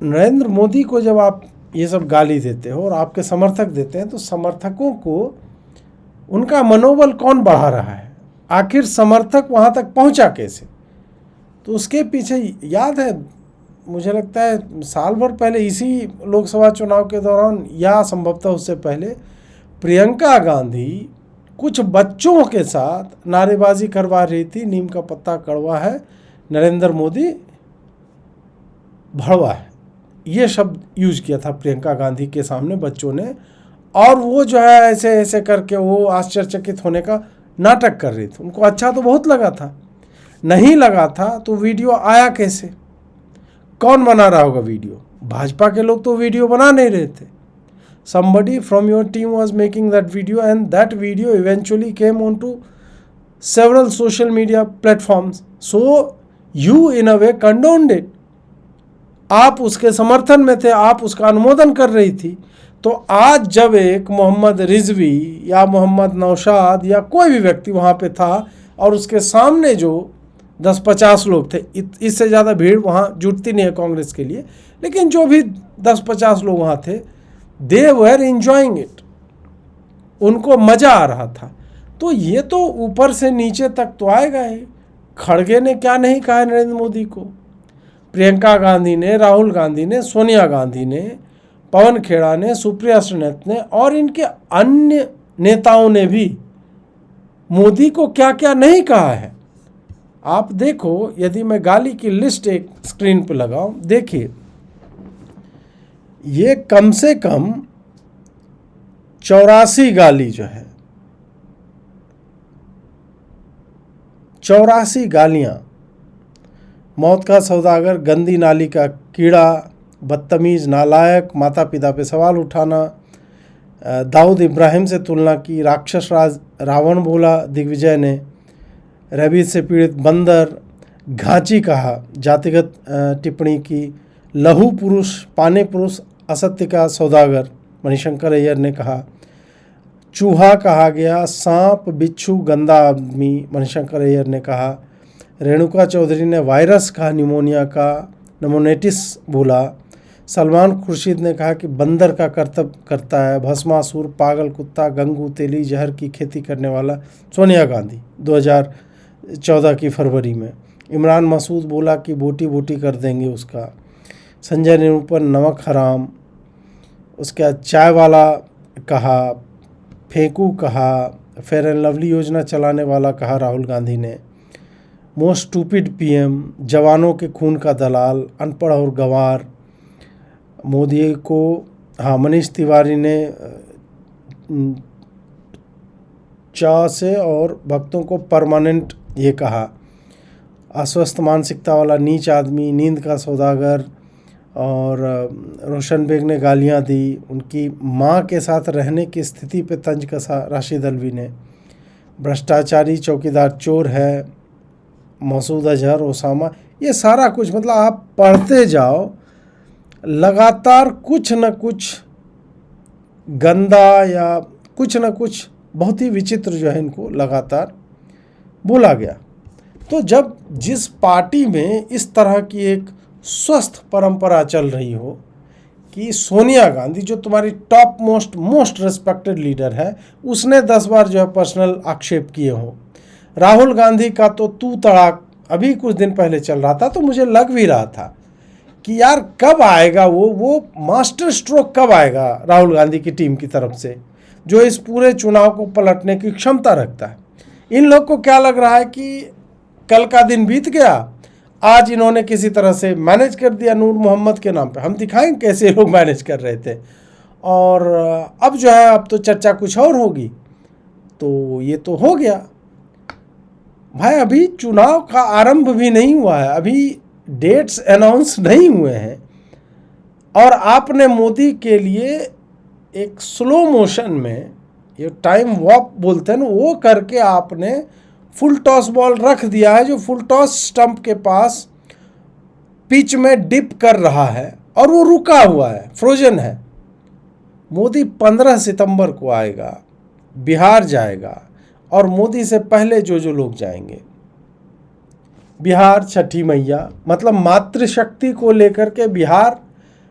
नरेंद्र मोदी को जब आप ये सब गाली देते हो और आपके समर्थक देते हैं, तो समर्थकों को उनका मनोबल कौन बढ़ा रहा है? आखिर समर्थक वहाँ तक पहुँचा कैसे? तो उसके पीछे याद है, मुझे लगता है साल भर पहले इसी लोकसभा चुनाव के दौरान या संभवतः उससे पहले प्रियंका गांधी कुछ बच्चों के साथ नारेबाजी करवा रही थी, नीम का पत्ता कड़वा है, नरेंद्र मोदी भड़वा है, ये शब्द यूज किया था प्रियंका गांधी के सामने बच्चों ने। और वो जो है ऐसे ऐसे करके वो आश्चर्यचकित होने का नाटक कर रही थी। उनको अच्छा तो बहुत लगा था, नहीं लगा था तो वीडियो आया कैसे? कौन बना रहा होगा वीडियो? भाजपा के लोग तो वीडियो बना नहीं रहे थे। Somebody from your team was making that video, and that video eventually came onto several social media platforms. So you in a way condoned it. आप उसके समर्थन में थे, आप उसका अनुमोदन कर रही थी। तो आज जब एक मोहम्मद रिजवी या मोहम्मद नौशाद या कोई भी व्यक्ति वहाँ पे था और उसके सामने जो 10-50 लोग थे, इससे ज़्यादा भीड़ वहाँ जुटती नहीं है कांग्रेस के लिए, लेकिन जो भी 10-50 लोग वहाँ थे, दे वर एंजॉइंग इट, उनको मज़ा आ रहा था। तो ये तो ऊपर से नीचे तक तो आएगा ही। खड़गे ने क्या नहीं कहा है नरेंद्र मोदी को, प्रियंका गांधी ने, राहुल गांधी ने, सोनिया गांधी ने, पवन खेड़ा ने, सुप्रिया सुलेहट ने और इनके अन्य नेताओं ने भी मोदी को क्या क्या नहीं कहा है। आप देखो, यदि मैं गाली की लिस्ट एक स्क्रीन पर लगाऊं, देखिए ये कम से कम 84 गाली जो है, 84 गालियां। मौत का सौदागर, गंदी नाली का कीड़ा, बदतमीज, नालायक, माता पिता पे सवाल उठाना, दाऊद इब्राहिम से तुलना की, राक्षस राज रावण बोला दिग्विजय ने, रेबीज से पीड़ित बंदर, घांची कहा, जातिगत टिप्पणी की, लहू पुरुष, पाने पुरुष, असत्य का सौदागर मणिशंकर अय्यर ने कहा, चूहा कहा गया, सांप, बिच्छू, गंदा आदमी मणिशंकर अय्यर ने कहा, रेणुका चौधरी ने वायरस कहा, निमोनिया का, नमोनेटिस बोला, सलमान खुर्शीद ने कहा कि बंदर का कर्तव्य करता है, भस्मासुर, पागल कुत्ता, गंगू तेली, जहर की खेती करने वाला सोनिया गांधी 2014 की फरवरी में, इमरान मसूद बोला कि बोटी बोटी कर देंगे उसका, संजय निरूपम नमक हराम, उसके बाद चाय वाला कहा, फेंकू कहा, फेयर एंड लवली योजना चलाने वाला कहा राहुल गांधी ने, मोस्ट स्टूपिड पीएम, जवानों के खून का दलाल, अनपढ़ और गंवार मोदी को। हाँ, मनीष तिवारी ने चा से और भक्तों को परमानेंट ये कहा, अस्वस्थ मानसिकता वाला नीच आदमी, नींद का सौदागर। और रोशन बेग ने गालियां दी, उनकी मां के साथ रहने की स्थिति पे तंज कसा राशिद अल्वी ने, भ्रष्टाचारी, चौकीदार चोर है, मसूद अजहर, ओसामा, ये सारा कुछ, मतलब आप पढ़ते जाओ, लगातार कुछ न कुछ गंदा या कुछ न कुछ बहुत ही विचित्र जो है इनको लगातार बोला गया। तो जब जिस पार्टी में इस तरह की एक स्वस्थ परंपरा चल रही हो कि सोनिया गांधी जो तुम्हारी टॉप मोस्ट रेस्पेक्टेड लीडर है, उसने 10 बार जो है पर्सनल आक्षेप किए हो, राहुल गांधी का तो तू तड़ाक अभी कुछ दिन पहले चल रहा था, तो मुझे लग भी रहा था कि यार कब आएगा वो मास्टर स्ट्रोक कब आएगा राहुल गांधी की टीम की तरफ से, जो इस पूरे चुनाव को पलटने की क्षमता रखता है। इन लोग को क्या लग रहा है कि कल का दिन बीत गया, आज इन्होंने किसी तरह से मैनेज कर दिया नूर मोहम्मद के नाम पे, हम दिखाएंगे कैसे लोग मैनेज कर रहे थे, और अब जो है अब तो चर्चा कुछ और होगी। तो ये तो हो गया भाई, अभी चुनाव का आरंभ भी नहीं हुआ है, अभी डेट्स अनाउंस नहीं हुए हैं, और आपने मोदी के लिए एक स्लो मोशन में, ये टाइम वॉक बोलते हैं ना, वो करके आपने फुल टॉस बॉल रख दिया है, जो फुल टॉस स्टंप के पास पिच में डिप कर रहा है और वो रुका हुआ है, फ्रोजन है। मोदी 15 सितंबर को आएगा, बिहार जाएगा, और मोदी से पहले जो लोग जाएंगे बिहार, छठी मैया, मतलब मातृशक्ति को लेकर के बिहार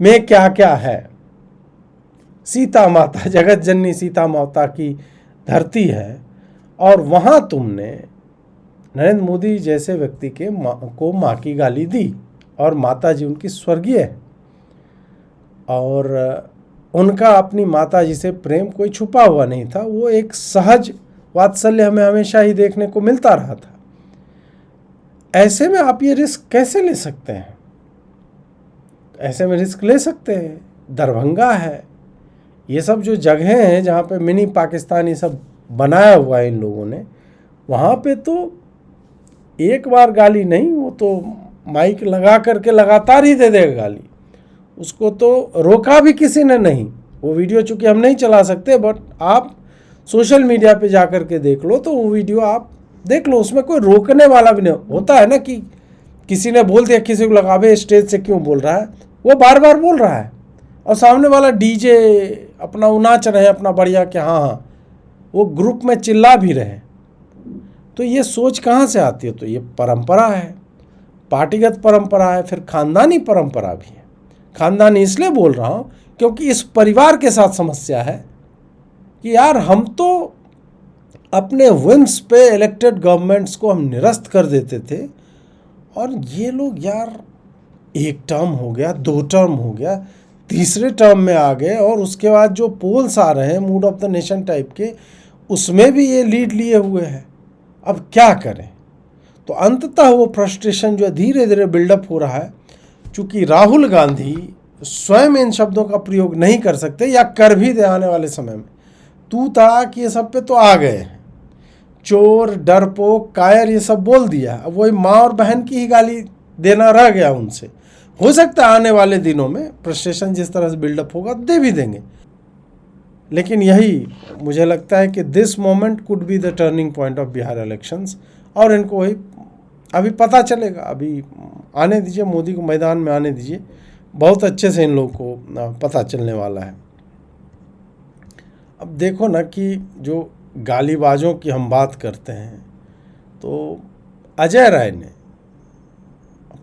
में क्या क्या है। सीता माता, जगत जननी सीता माता की धरती है, और वहाँ तुमने नरेंद्र मोदी जैसे व्यक्ति को माँ की गाली दी, और माता जी उनकी स्वर्गीय है, और उनका अपनी माता जी से प्रेम कोई छुपा हुआ नहीं था, वो एक सहज वात्सल्य हमें हमेशा ही देखने को मिलता रहा था। ऐसे में आप ये रिस्क कैसे ले सकते हैं? ऐसे में रिस्क ले सकते हैं, दरभंगा है, ये सब जो जगहें हैं जहाँ पे मिनी पाकिस्तान ये सब बनाया हुआ है इन लोगों ने, वहाँ पे तो एक बार गाली नहीं, वो तो माइक लगा करके लगातार ही दे देगा गाली। उसको तो रोका भी किसी ने नहीं। वो वीडियो चूँकि हम नहीं चला सकते, बट आप सोशल मीडिया पे जा कर के देख लो, तो वो वीडियो आप देख लो, उसमें कोई रोकने वाला भी नहीं। होता है ना कि किसी ने बोल दिया किसी को लगावे, स्टेज से क्यों बोल रहा है, वो बार बार बोल रहा है, और सामने वाला डीजे अपना नाच रहे हैं अपना बढ़िया कि हाँ हाँ, वो ग्रुप में चिल्ला भी रहे। तो ये सोच कहाँ से आती है? तो ये परंपरा है, पार्टीगत परंपरा है, फिर खानदानी परंपरा भी है। खानदानी इसलिए बोल रहा हूँ क्योंकि इस परिवार के साथ समस्या है कि यार हम तो अपने विम्स पे इलेक्टेड गवर्नमेंट्स को हम निरस्त कर देते थे, और ये लोग यार एक टर्म हो गया, 2 टर्म हो गया, तीसरे टर्म में आ गए, और उसके बाद जो पोल्स आ रहे हैं mood off the nation type के, उसमें भी ये लीड लिए हुए हैं। अब क्या करें? तो अंततः वो फ्रस्ट्रेशन जो धीरे धीरे बिल्डअप हो रहा है, चूँकि राहुल गांधी स्वयं इन शब्दों का प्रयोग नहीं कर सकते, या कर भी दे आने वाले समय में, तू ताक ये सब पे तो आ गए हैं, चोर, डरपोक, कायर ये सब बोल दिया। अब वही माँ और बहन की ही गाली देना रह गया उनसे। हो सकता है आने वाले दिनों में फ्रस्ट्रेशन जिस तरह से बिल्डअप होगा दे भी देंगे, लेकिन यही मुझे लगता है कि this moment could be the turning point of Bihar elections, और इनको वही अभी पता चलेगा। अभी आने दीजिए, मोदी को मैदान में आने दीजिए, बहुत अच्छे से इन लोगों को पता चलने वाला है। अब देखो ना कि जो गालीबाजों की हम बात करते हैं, तो अजय राय ने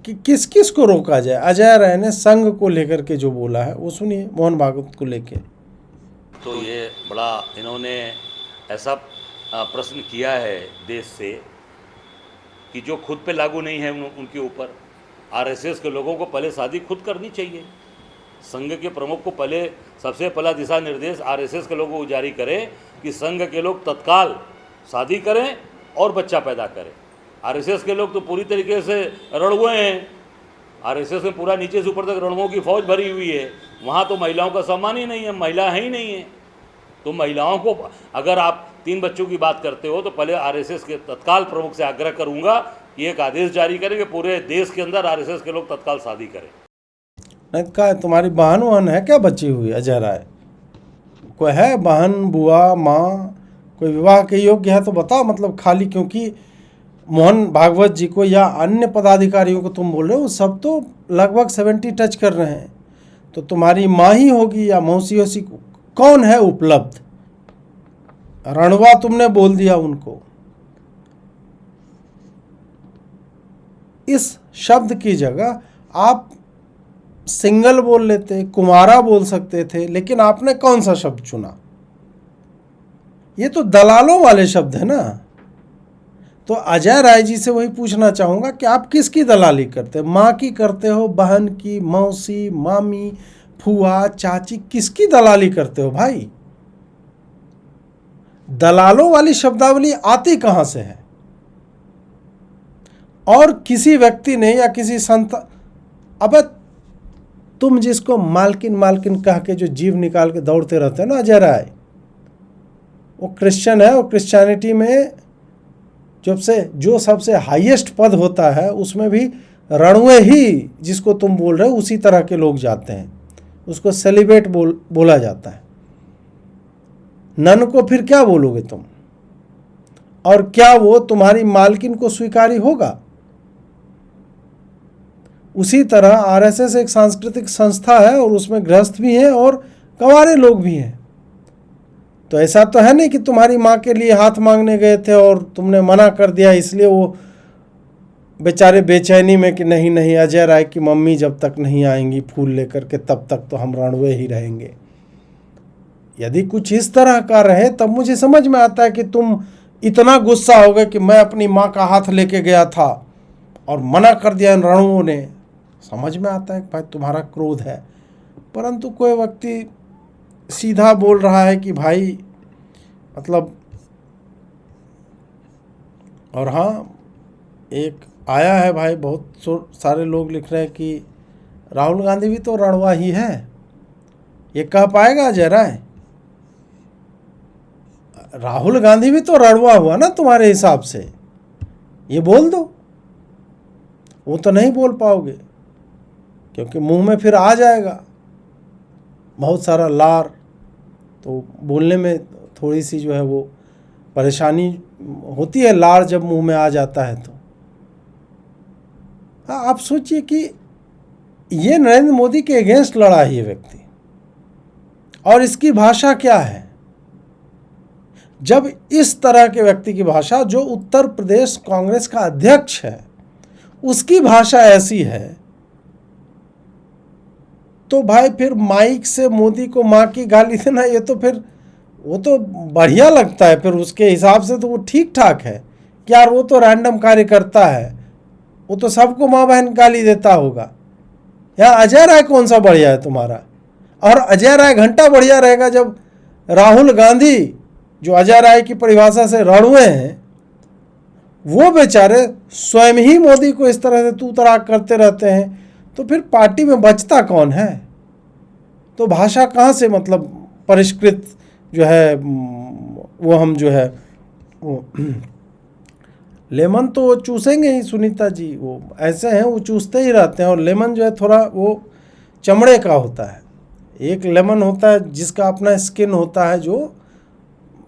कि किस किस को रोका जाए। अजय राय ने संघ को लेकर के जो बोला है वो सुनिए, मोहन भागवत को लेके। तो ये बड़ा इन्होंने ऐसा प्रश्न किया है देश से कि जो खुद पे लागू नहीं है उनके ऊपर। आरएसएस के लोगों को पहले शादी खुद करनी चाहिए। संघ के प्रमुख को पहले सबसे पहला दिशा निर्देश आरएसएस के लोगों को जारी करें कि संघ के लोग तत्काल शादी करें और बच्चा पैदा करें। आरएसएस के लोग तो पूरी तरीके से रणुए हैं। आरएसएस में पूरा नीचे से ऊपर तक रणुओं की फौज भरी हुई है। वहाँ तो महिलाओं का सम्मान ही नहीं है, महिला है ही नहीं है। तो महिलाओं को, अगर आप 3 बच्चों की बात करते हो, तो पहले आरएसएस के तत्काल प्रमुख से आग्रह करूँगा कि एक आदेश जारी करें कि पूरे देश के अंदर आरएसएस के लोग तत्काल शादी करें। नहीं कहा, तुम्हारी बहन वहन है क्या बची हुई? अजय राय कोई है बहन, बुआ, माँ, कोई विवाह के योग्य है तो बताओ। मतलब खाली क्योंकि मोहन भागवत जी को या अन्य पदाधिकारियों को तुम बोल रहे हो, सब तो लगभग 70 टच कर रहे हैं, तो तुम्हारी माँ ही होगी या मौसी वौसी, कौन है उपलब्ध? रणवा तुमने बोल दिया उनको। इस शब्द की जगह आप सिंगल बोल लेते, कुमारा बोल सकते थे, लेकिन आपने कौन सा शब्द चुना? ये तो दलालों वाले शब्द है ना। तो अजय राय जी से वही पूछना चाहूँगा कि आप किसकी दलाली करते? माँ की करते हो, बहन की, मौसी, मामी, फूआ, चाची, किसकी दलाली करते हो भाई? दलालों वाली शब्दावली आती कहाँ से है? और किसी व्यक्ति ने या किसी संत, अबे तुम जिसको मालकिन मालकिन कह के जो जीव निकाल के दौड़ते रहते हो ना अजय राय, वो क्रिश्चियन है, और क्रिश्चियनिटी में जो सबसे हाईएस्ट पद होता है उसमें भी रणुए ही, जिसको तुम बोल रहे हो, उसी तरह के लोग जाते हैं। उसको सेलिब्रेट बोला जाता है। नन को फिर क्या बोलोगे तुम? और क्या वो तुम्हारी मालकिन को स्वीकारी होगा? उसी तरह आरएसएस एक सांस्कृतिक संस्था है, और उसमें गृहस्थ भी हैं और कंवारे लोग भी हैं। तो ऐसा तो है नहीं कि तुम्हारी माँ के लिए हाथ मांगने गए थे और तुमने मना कर दिया, इसलिए वो बेचारे बेचैनी में कि नहीं नहीं, अजय राय की मम्मी जब तक नहीं आएंगी फूल लेकर के तब तक तो हम रणवे ही रहेंगे। यदि कुछ इस तरह का रहे तब मुझे समझ में आता है कि तुम इतना गुस्सा हो गए कि मैं अपनी माँ का हाथ लेके गया था और मना कर दिया इन रणुओं ने। समझ में आता है कि भाई तुम्हारा क्रोध है, परंतु कोई व्यक्ति सीधा बोल रहा है कि भाई मतलब, और हाँ एक आया है भाई, बहुत सारे लोग लिख रहे हैं कि राहुल गांधी भी तो रणवा ही है। ये कह पाएगा अजय राय? राहुल गांधी भी तो रणवा हुआ ना तुम्हारे हिसाब से, ये बोल दो। वो तो नहीं बोल पाओगे क्योंकि मुंह में फिर आ जाएगा बहुत सारा लार, तो बोलने में थोड़ी सी जो है वो परेशानी होती है, लार जब मुंह में आ जाता है तो। हाँ, आप सोचिए कि ये नरेंद्र मोदी के अगेंस्ट लड़ा है ये व्यक्ति, और इसकी भाषा क्या है? जब इस तरह के व्यक्ति की भाषा, जो उत्तर प्रदेश कांग्रेस का अध्यक्ष है, उसकी भाषा ऐसी है, तो भाई फिर माइक से मोदी को माँ की गाली देना, ये तो फिर वो तो बढ़िया लगता है। फिर उसके हिसाब से तो वो ठीक ठाक है कि यार वो तो रैंडम कार्य करता है, वो तो सबको माँ बहन गाली देता होगा। यार अजय राय कौन सा बढ़िया है तुम्हारा? और अजय राय घंटा बढ़िया रहेगा जब राहुल गांधी, जो अजय राय की परिभाषा से रणवे हैं, वो बेचारे स्वयं ही मोदी को इस तरह से तू तड़ाक करते रहते हैं, तो फिर पार्टी में बचता कौन है? तो भाषा कहाँ से मतलब परिष्कृत जो है वो हम जो है वो लेमन तो वो चूसेंगे ही सुनीता जी, वो ऐसे हैं, वो चूसते ही रहते हैं। और लेमन जो है थोड़ा वो चमड़े का होता है, एक लेमन होता है जिसका अपना स्किन होता है, जो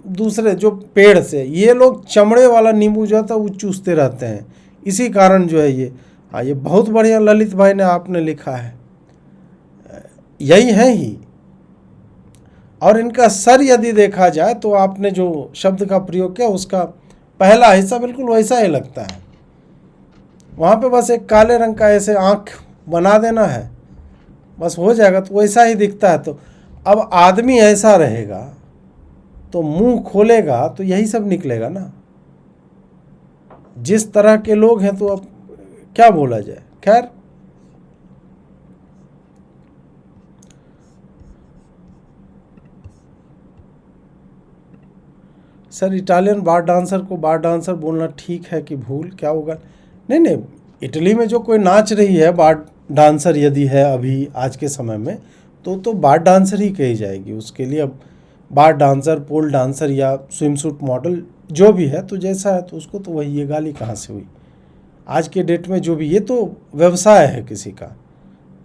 दूसरे जो पेड़ से, ये लोग चमड़े वाला नींबू जो होता है वो चूसते रहते हैं। इसी कारण जो है ये, हाँ ये बहुत बढ़िया ललित भाई ने आपने लिखा है, यही है ही। और इनका सर यदि देखा जाए तो आपने जो शब्द का प्रयोग किया उसका पहला हिस्सा बिल्कुल वैसा ही लगता है। वहाँ पे बस एक काले रंग का ऐसे आँख बना देना है, बस हो जाएगा, तो वैसा ही दिखता है। तो अब आदमी ऐसा रहेगा तो मुंह खोलेगा तो यही सब निकलेगा ना। जिस तरह के लोग हैं तो अब क्या बोला जाए। खैर, सर इटालियन बार डांसर को बार डांसर बोलना ठीक है कि भूल, क्या होगा? नहीं नहीं, इटली में जो कोई नाच रही है बार डांसर यदि है अभी आज के समय में, तो बार डांसर ही कही जाएगी उसके लिए। अब बार डांसर, पोल डांसर या स्विम सूट मॉडल जो भी है, तो जैसा है तो उसको तो वही, ये गाली कहाँ से हुई? आज के डेट में जो भी, ये तो व्यवसाय है किसी का।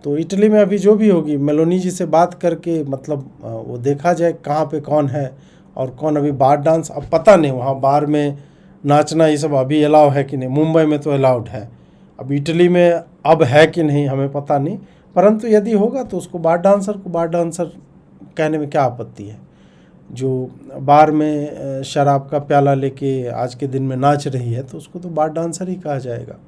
तो इटली में अभी जो भी होगी, मेलोनी जी से बात करके मतलब वो देखा जाए कहाँ पे कौन है और कौन अभी बार डांस। अब पता नहीं वहाँ बार में नाचना ये सब अभी अलाउ है कि नहीं। मुंबई में तो अलाउड है, अब इटली में अब है कि नहीं हमें पता नहीं, परंतु यदि होगा तो उसको बार डांसर को बार डांसर कहने में क्या आपत्ति है। जो बार में शराब का प्याला लेके आज के दिन में नाच रही है तो उसको तो बार डांसर ही कहा जाएगा।